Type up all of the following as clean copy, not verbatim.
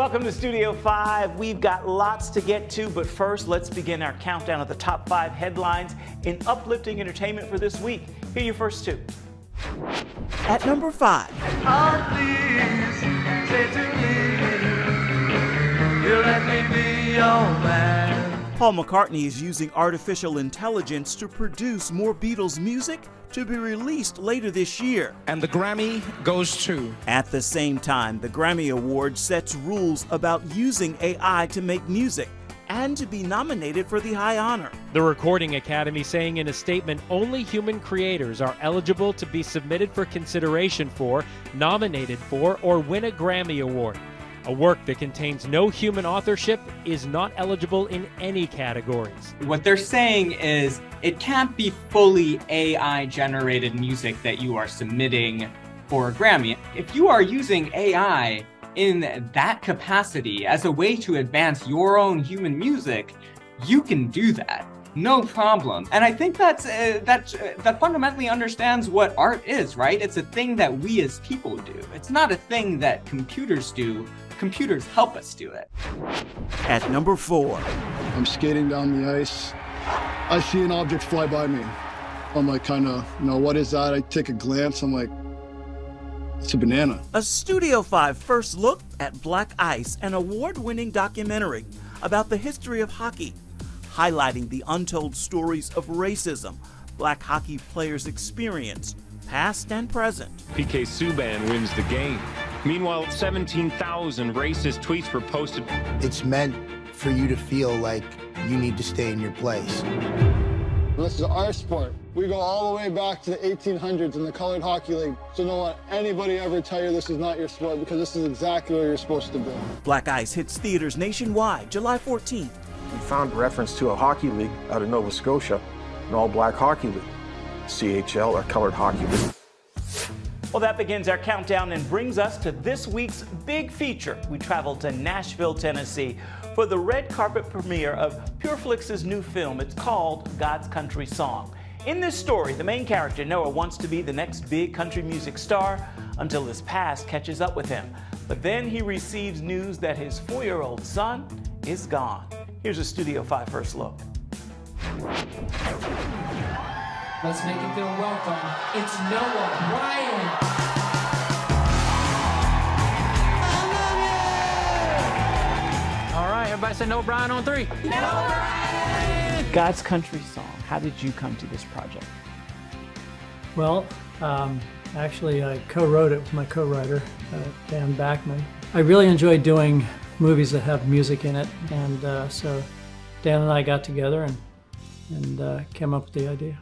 Welcome to Studio 5. We've got lots to get to, but first, let's begin our countdown of the top 5 headlines in uplifting entertainment for this week. Here are your first 2. At number 5. Oh, please, say to me, you let me be your man. Paul McCartney is using artificial intelligence to produce more Beatles music to be released later this year. And the Grammy goes to. At the same time, the Grammy Award sets rules about using AI to make music and to be nominated for the high honor. The Recording Academy saying in a statement only human creators are eligible to be submitted for consideration for, nominated for, or win a Grammy Award. A work that contains no human authorship is not eligible in any categories. What they're saying is it can't be fully AI-generated music that you are submitting for a Grammy. If you are using AI in that capacity as a way to advance your own human music, you can do that. No problem. And I think that fundamentally understands what art is, right? It's a thing that we as people do. It's not a thing that computers do. Computers help us do it. At number 4. I'm skating down the ice. I see an object fly by me. I'm like, what is that? I take a glance. I'm like, it's a banana. A Studio 5 first look at Black Ice, an award-winning documentary about the history of hockey, highlighting the untold stories of racism Black hockey players experience, past and present. PK Subban wins the game. Meanwhile, 17,000 racist tweets were posted. It's meant for you to feel like you need to stay in your place. This is our sport. We go all the way back to the 1800s in the Colored Hockey League. So don't let anybody ever tell you this is not your sport, because this is exactly where you're supposed to be. Black Ice hits theaters nationwide July 14th. We found reference to a hockey league out of Nova Scotia, an all-black hockey league, CHL, or Colored Hockey League. Well, that begins our countdown and brings us to this week's big feature. We traveled to Nashville, Tennessee for the red carpet premiere of PureFlix's new film. It's called God's Country Song. In this story, the main character, Noah, wants to be the next big country music star until his past catches up with him. But then he receives news that his 4-year-old son is gone. Here's a Studio 5 first look. Let's make him feel welcome. It's Noah Bryan. All right, everybody say Noah Bryan on 3. Noah Bryan! God's Country Song. How did you come to this project? Well, actually, I co-wrote it with my co-writer, Dan Backman. I really enjoy doing movies that have music in it, and so Dan and I got together and came up with the idea.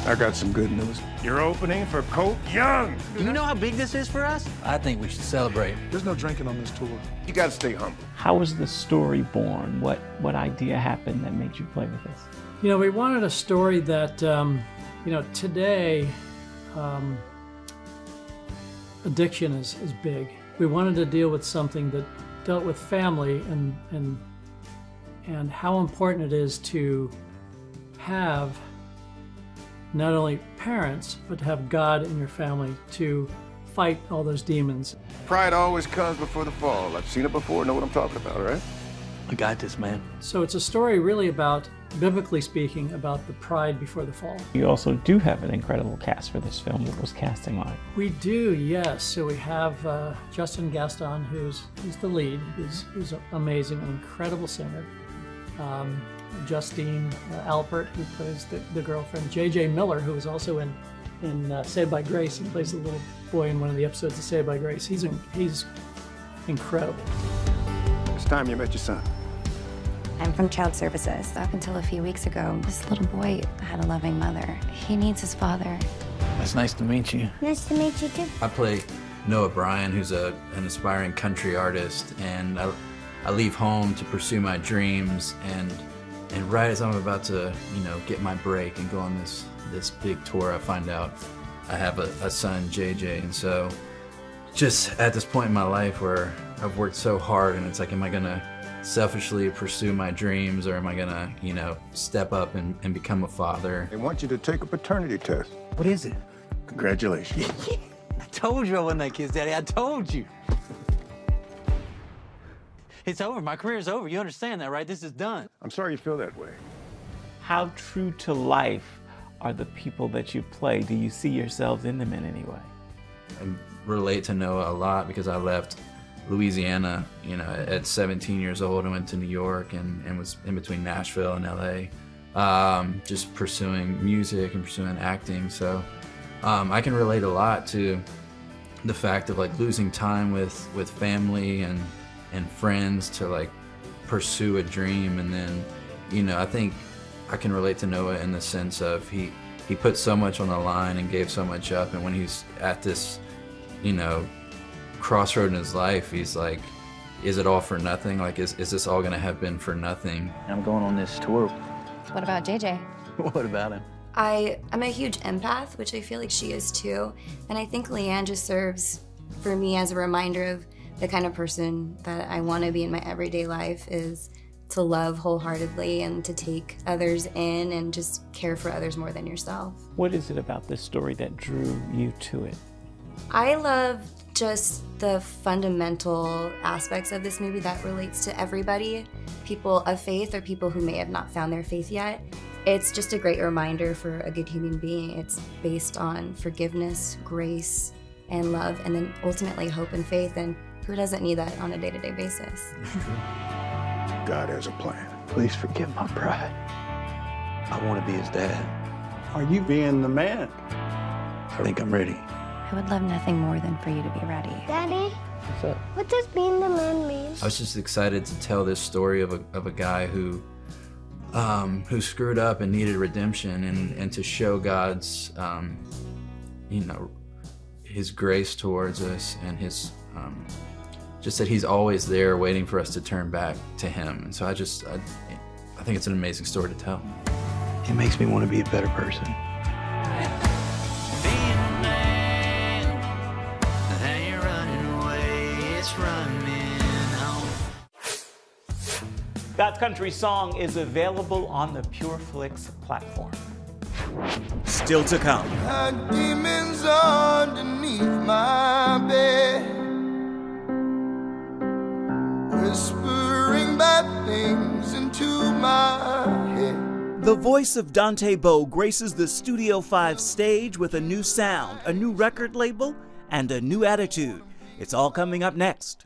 I got some good news. You're opening for Colt Young. Do you know how big this is for us? I think we should celebrate. There's no drinking on this tour. You gotta stay humble. How was the story born? What idea happened that made you play with this? You know, we wanted a story that, today, addiction is big. We wanted to deal with something that dealt with family and how important it is to have not only parents, but to have God in your family to fight all those demons. Pride always comes before the fall. I've seen it before, know what I'm talking about, all right? I got this, man. So it's a story really about, biblically speaking, about the pride before the fall. You also do have an incredible cast for this film. What was casting like? We do, yes. So we have Justin Gaston, who's the lead, who's amazing, an incredible singer. Justine Alpert, who plays the girlfriend. J.J. Miller, who is also in Saved by Grace and plays the little boy in one of the episodes of Saved by Grace. He's incredible. It's time you met your son. I'm from Child Services. Up until a few weeks ago, this little boy had a loving mother. He needs his father. It's nice to meet you. Nice to meet you too. I play Noah Bryan, who's an aspiring country artist, and I leave home to pursue my dreams, and right as I'm about to, get my break and go on this big tour, I find out I have a son, JJ, and so just at this point in my life where I've worked so hard, and it's like, am I gonna selfishly pursue my dreams, or am I gonna, step up and become a father? They want you to take a paternity test. What is it? Congratulations. I told you I wasn't that kid's daddy. I told you. It's over. My career's over. You understand that, right? This is done. I'm sorry you feel that way. How true to life are the people that you play? Do you see yourselves in them in any way? I relate to Noah a lot because I left Louisiana, you know, at 17 years old and went to New York and was in between Nashville and LA, just pursuing music and pursuing acting. So I can relate a lot to the fact of like losing time with family and friends to like pursue a dream. And then, you know, I think I can relate to Noah in the sense of he put so much on the line and gave so much up, and when he's at this, you know, crossroad in his life, he's like, is it all for nothing? Like, is this all gonna have been for nothing? I'm going on this tour. What about JJ? What about him? I'm a huge empath, which I feel like she is too. And I think Leanne just serves for me as a reminder of the kind of person that I want to be in my everyday life, is to love wholeheartedly and to take others in and just care for others more than yourself. What is it about this story that drew you to it? I love just the fundamental aspects of this movie that relates to everybody, people of faith or people who may have not found their faith yet. It's just a great reminder for a good human being. It's based on forgiveness, grace, and love, and then ultimately hope and faith, and who doesn't need that on a day-to-day basis? God has a plan. Please forgive my pride. I want to be his dad. Are you being the man? I think I'm ready. I would love nothing more than for you to be ready. Daddy, What's up? what does being the man mean? I was just excited to tell this story of a guy who screwed up and needed redemption, and to show God's, you know, his grace towards us, and his, just that he's always there waiting for us to turn back to him. And so I think it's an amazing story to tell. It makes me want to be a better person. God's Country Song is available on the PureFlix platform. Still to come. Demons underneath my bed, whispering bad things into my head. The voice of Dante Bowe graces the Studio 5 stage with a new sound, a new record label, and a new attitude. It's all coming up next.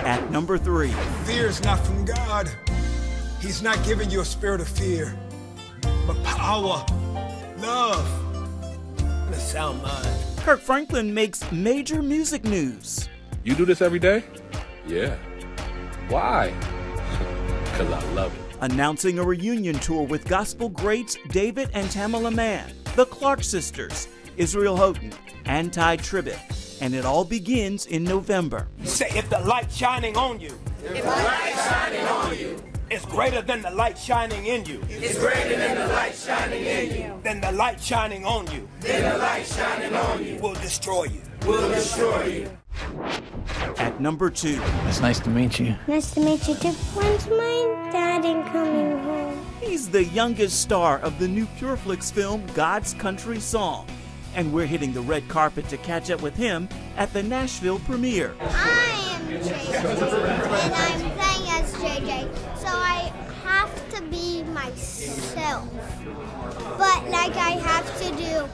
At number 3. Fear is not from God. He's not giving you a spirit of fear, but power, love, and a sound mind. Kirk Franklin makes major music news. You do this every day? Yeah. Why? Because I love it. Announcing a reunion tour with gospel greats David and Tamala Mann, the Clark Sisters, Israel Houghton, and Ty Tribbett. And it all begins in November. Say, if the light shining on you, If the light shining on you, it's greater than the light shining in you, it's greater than the light shining in you, then the light shining on you, then the light shining on you will destroy you. will destroy you. At number 2. It's nice to meet you. Nice to meet you too. When's my dad coming home? He's the youngest star of the new PureFlix film God's Country Song. And we're hitting the red carpet to catch up with him at the Nashville premiere. I am JJ, and I'm playing as JJ, so I have to be myself. But, like, I have to do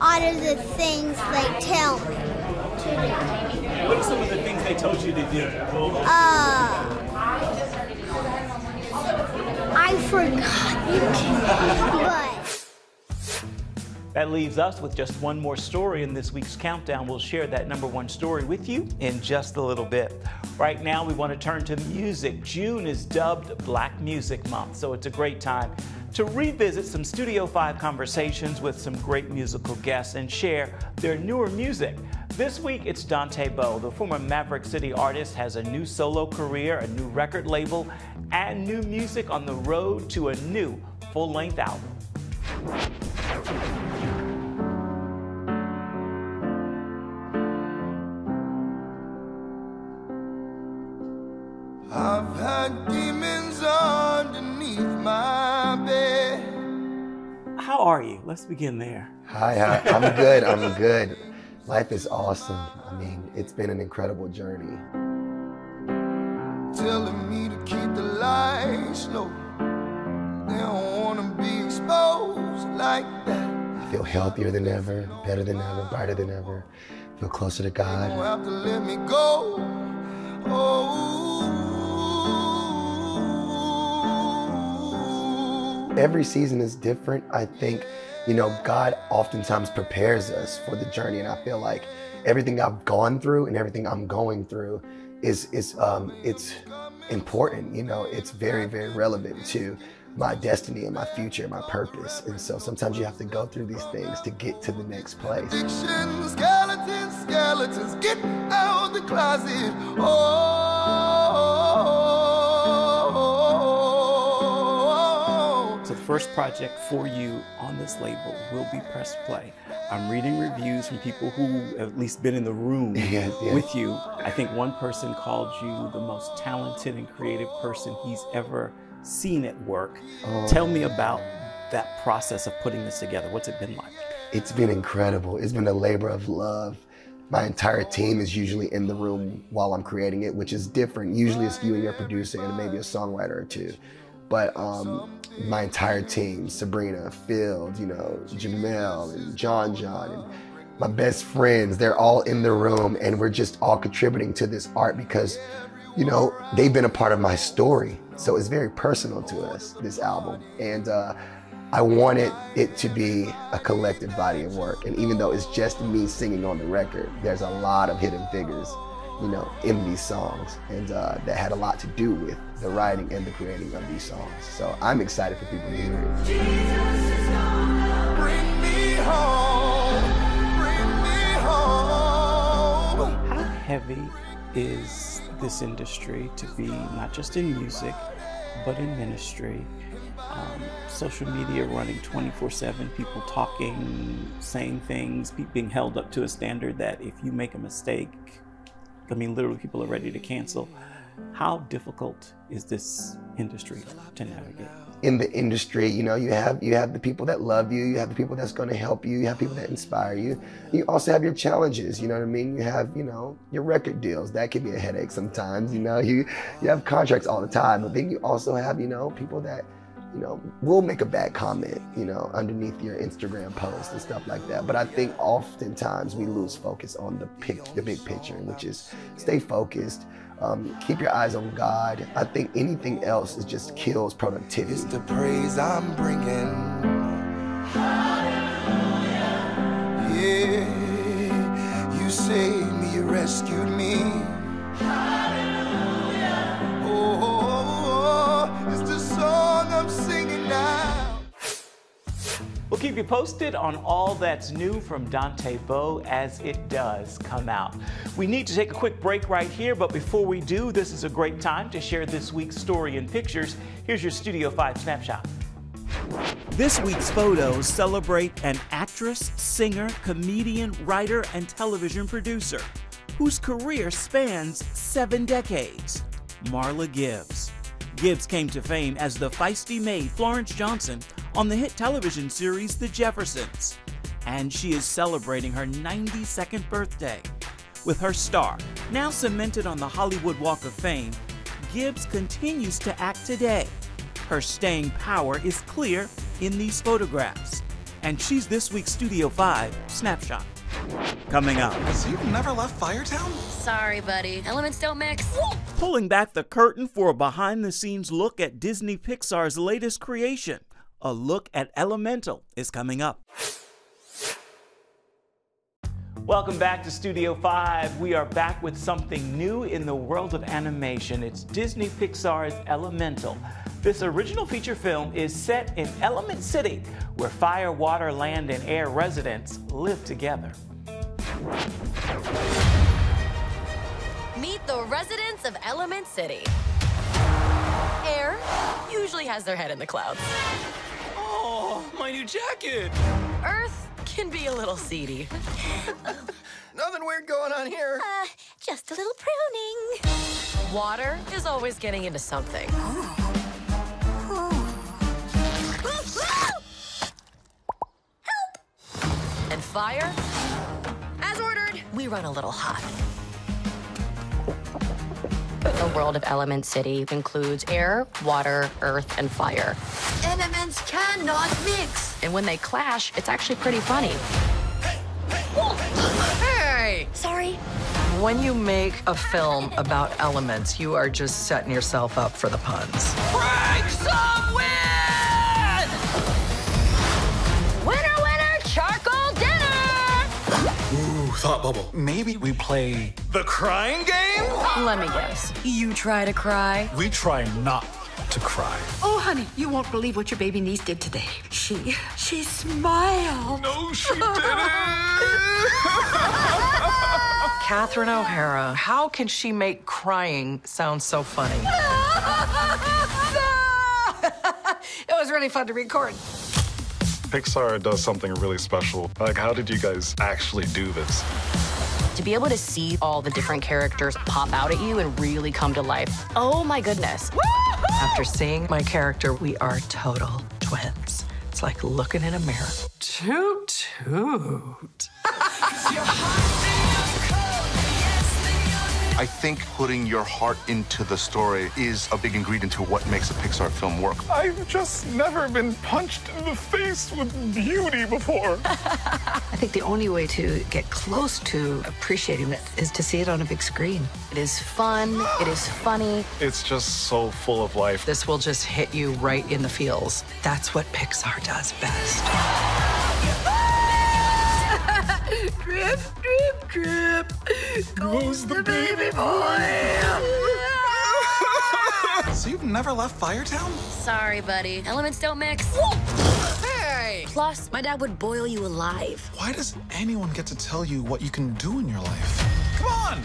all of the things they tell me to do. What are some of the things they told you to do? I forgot. But That leaves us with just one more story in this week's countdown. We'll share that number 1 story with you in just a little bit. Right now, we want to turn to music. June is dubbed Black Music Month, so it's a great time to revisit some Studio 5 conversations with some great musical guests and share their newer music. This week, it's Dante Bowe. The former Maverick City artist has a new solo career, a new record label, and new music on the road to a new full-length album. I've had demons underneath my bed. How are you? Let's begin there. Hi, I'm good, I'm good. Life is awesome. I mean, it's been an incredible journey. Telling me to keep the lights low. They don't want to be exposed like that. I feel healthier than ever, better than ever, brighter than ever. I feel closer to God. You don't have to let me go. Oh. Every season is different. I think, you know, God oftentimes prepares us for the journey, and I feel like everything I've gone through and everything I'm going through is it's important. You know, it's very, very relevant to my destiny and my future, my purpose. And so sometimes you have to go through these things to get to the next place. Skeletons, skeletons, get out the closet. So the first project for you on this label will be Press Play. I'm reading reviews from people who have at least been in the room with you. I think one person called you the most talented and creative person he's ever seen at work. Tell me about that process of putting this together. What's it been like? It's been incredible. It's been a labor of love. My entire team is usually in the room while I'm creating it, which is different. Usually it's you and your producer and maybe a songwriter or two. But my entire team, Sabrina, Field, you know, Jamel and John and my best friends, they're all in the room, and we're just all contributing to this art because, you know, they've been a part of my story. So it's very personal to us, this album. And I wanted it to be a collective body of work. And even though it's just me singing on the record, there's a lot of hidden figures, you know, in these songs. And that had a lot to do with the writing and the creating of these songs. So I'm excited for people to hear it. Bring me home, bring me home. How heavy is this industry to be not just in music, but in ministry? Social media running 24/7, people talking, saying things, being held up to a standard that if you make a mistake, I mean, literally people are ready to cancel. How difficult is this industry to navigate? In the industry, you know, you have the people that love you, you have the people that's going to help you, you have people that inspire you. You also have your challenges, you know what I mean? You have, you know, your record deals. That can be a headache sometimes, you know. You have contracts all the time, but then you also have, you know, people that, you know, will make a bad comment, you know, underneath your Instagram post and stuff like that. But I think oftentimes we lose focus on the big picture, which is stay focused. Keep your eyes on God. I think anything else is just kills productivity. It's the praise I'm bringing. Hallelujah. Yeah, you saved me, you rescued me. Hallelujah. Oh, it's the song I'm singing now. We'll keep you posted on all that's new from Dante Bowe as it does come out. We need to take a quick break right here, but before we do, this is a great time to share this week's story in pictures. Here's your Studio 5 Snapshot. This week's photos celebrate an actress, singer, comedian, writer, and television producer whose career spans 7 decades, Marla Gibbs. Gibbs came to fame as the feisty maid Florence Johnson on the hit television series The Jeffersons. And she is celebrating her 92nd birthday. With her star now cemented on the Hollywood Walk of Fame, Gibbs continues to act today. Her staying power is clear in these photographs. And she's this week's Studio 5 Snapshot. Coming up. So you've never left Firetown? Sorry, buddy. Elements don't mix. Pulling back the curtain for a behind-the-scenes look at Disney Pixar's latest creation. A look at Elemental is coming up. Welcome back to Studio 5. We are back with something new in the world of animation. It's Disney Pixar's Elemental. This original feature film is set in Element City, where fire, water, land, and air residents live together. Meet the residents of Element City. Air usually has their head in the clouds. Oh, my new jacket! Earth can be a little seedy. Nothing weird going on here. Just a little pruning. Water is always getting into something. Help! And fire? As ordered. we run a little hot. The world of Element City includes air, water, earth, and fire. Elements cannot mix. And when they clash, it's actually pretty funny. Hey! Sorry. When you make a film about elements, you are just setting yourself up for the puns. Break some wind! Winner, winner, charcoal dinner! Ooh, thought bubble. Maybe we play the crying game? Let me guess. You try to cry? We try not to cry. Oh, honey, you won't believe what your baby niece did today. She smiled. No, she didn't. Catherine O'Hara, how can she make crying sound so funny? It was really fun to record. Pixar does something really special. Like, how did you guys actually do this? To be able to see all the different characters pop out at you and really come to life. Oh my goodness. After seeing my character, we are total twins. It's like looking in a mirror. Toot toot. I think putting your heart into the story is a big ingredient to what makes a Pixar film work. I've just never been punched in the face with beauty before. I think the only way to get close to appreciating it is to see it on a big screen. It is fun. It is funny. It's just so full of life. This will just hit you right in the feels. That's what Pixar does best. Drip, drip, drip. Goes the baby boy. So you've never left Firetown? Sorry, buddy. Elements don't mix. Hey! Plus, my dad would boil you alive. Why does anyone get to tell you what you can do in your life? Come on!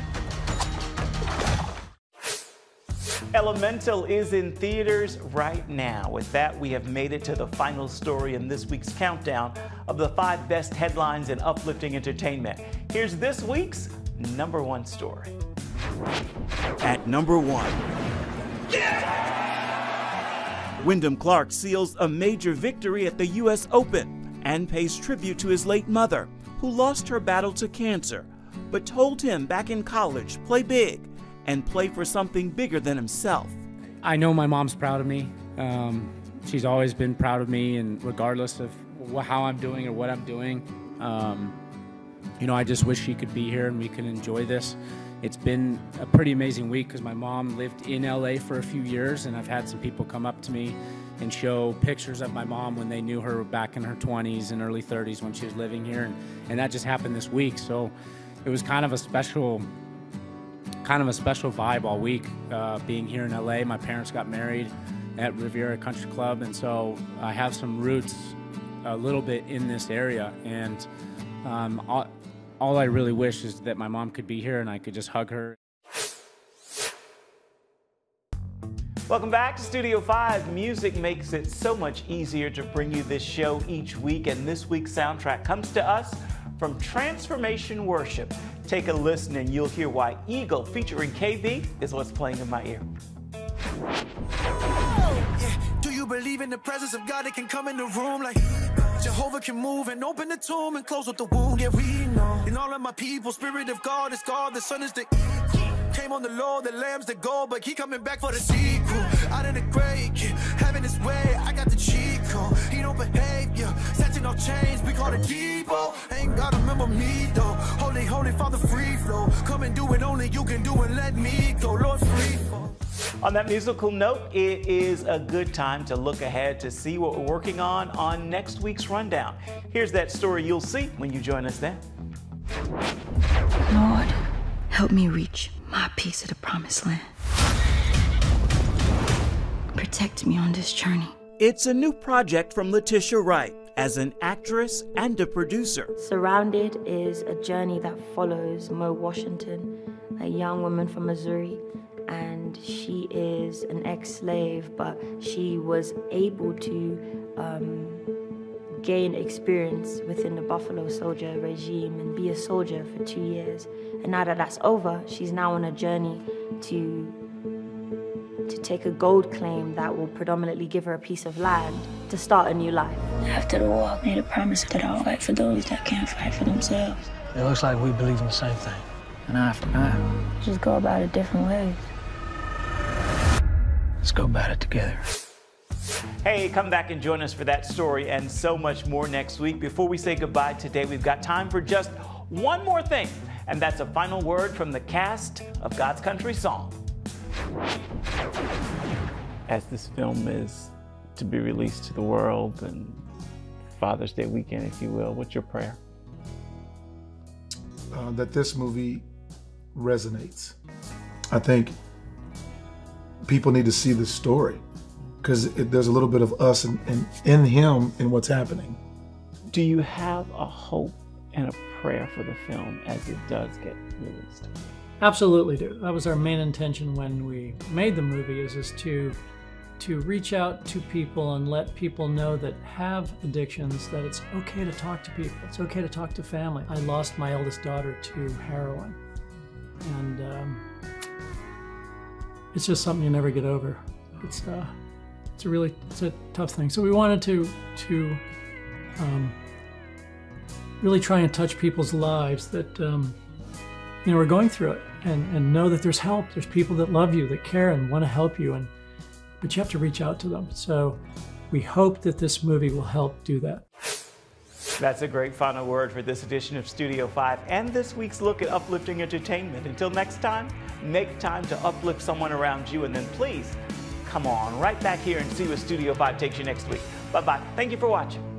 Elemental is in theaters right now. With that, we have made it to the final story in this week's countdown of the 5 best headlines in uplifting entertainment. Here's this week's #1 story. At number 1. Wyndham Clark seals a major victory at the U.S. Open and pays tribute to his late mother, who lost her battle to cancer, but told him back in college, play big and play for something bigger than himself. I know my mom's proud of me. She's always been proud of me, and regardless of how I'm doing or what I'm doing, you know, I just wish she could be here and we can enjoy this. It's been a pretty amazing week because my mom lived in LA for a few years, and I've had some people come up to me and show pictures of my mom when they knew her back in her 20s and early 30s when she was living here, and that just happened this week. So it was kind of a special vibe all week, being here in LA. My parents got married at Riviera Country Club, and so I have some roots a little bit in this area, and all I really wish is that my mom could be here and I could just hug her. Welcome back to Studio 5. Music makes it so much easier to bring you this show each week, and this week's soundtrack comes to us from Transformation Worship. Take a listen and you'll hear why Eagle featuring KB is what's playing in my ear. Do you believe in the presence of God that can come in the room like Jehovah can move and open the tomb and close with the wound? Yeah, we know. In all of my people, Spirit of God is God, the Son is the came on the Lord, the lambs that go, but he coming back for the sequel. Out of the grave, having his way, I got the cheat code. He don't behave, yeah, setting off chains, we call it Debo. Ain't gotta remember me though. Holy, holy Father, free flow. Come and do it only you can do and let me go. Lord, free flow. On that musical note, it is a good time to look ahead to see what we're working on next week's rundown. Here's that story you'll see when you join us then. Lord, help me reach my piece of the promised land. Protect me on this journey. It's a new project from Letitia Wright as an actress and a producer. Surrounded is a journey that follows Mo Washington, a young woman from Missouri, and she is an ex-slave, but she was able to gain experience within the Buffalo Soldier regime and be a soldier for 2 years. And now that that's over, she's now on a journey to to take a gold claim that will predominantly give her a piece of land to start a new life. After the war, I made a promise that I'll fight for those that can't fight for themselves. It looks like we believe in the same thing. An eye for an eye. Just go about it different ways. Let's go about it together. Hey, come back and join us for that story and so much more next week. Before we say goodbye today, we've got time for just one more thing, and that's a final word from the cast of God's Country Song. As this film is to be released to the world and Father's Day weekend, if you will, what's your prayer? That this movie resonates. I think people need to see this story because there's a little bit of us in him and what's happening. Do you have a hope and a prayer for the film as it does get released? Absolutely do. That was our main intention when we made the movie, is to reach out to people and let people know that have addictions, that it's okay to talk to people. It's okay to talk to family. I lost my eldest daughter to heroin, and it's just something you never get over. It's a tough thing. So we wanted to really try and touch people's lives that are going through it, and know that there's help. There's people that love you, that care and want to help you, but you have to reach out to them. So we hope that this movie will help do that. That's a great final word for this edition of Studio 5 and this week's look at uplifting entertainment. Until next time, make time to uplift someone around you, and then please come on right back here and see what Studio 5 takes you next week. Bye-bye. Thank you for watching.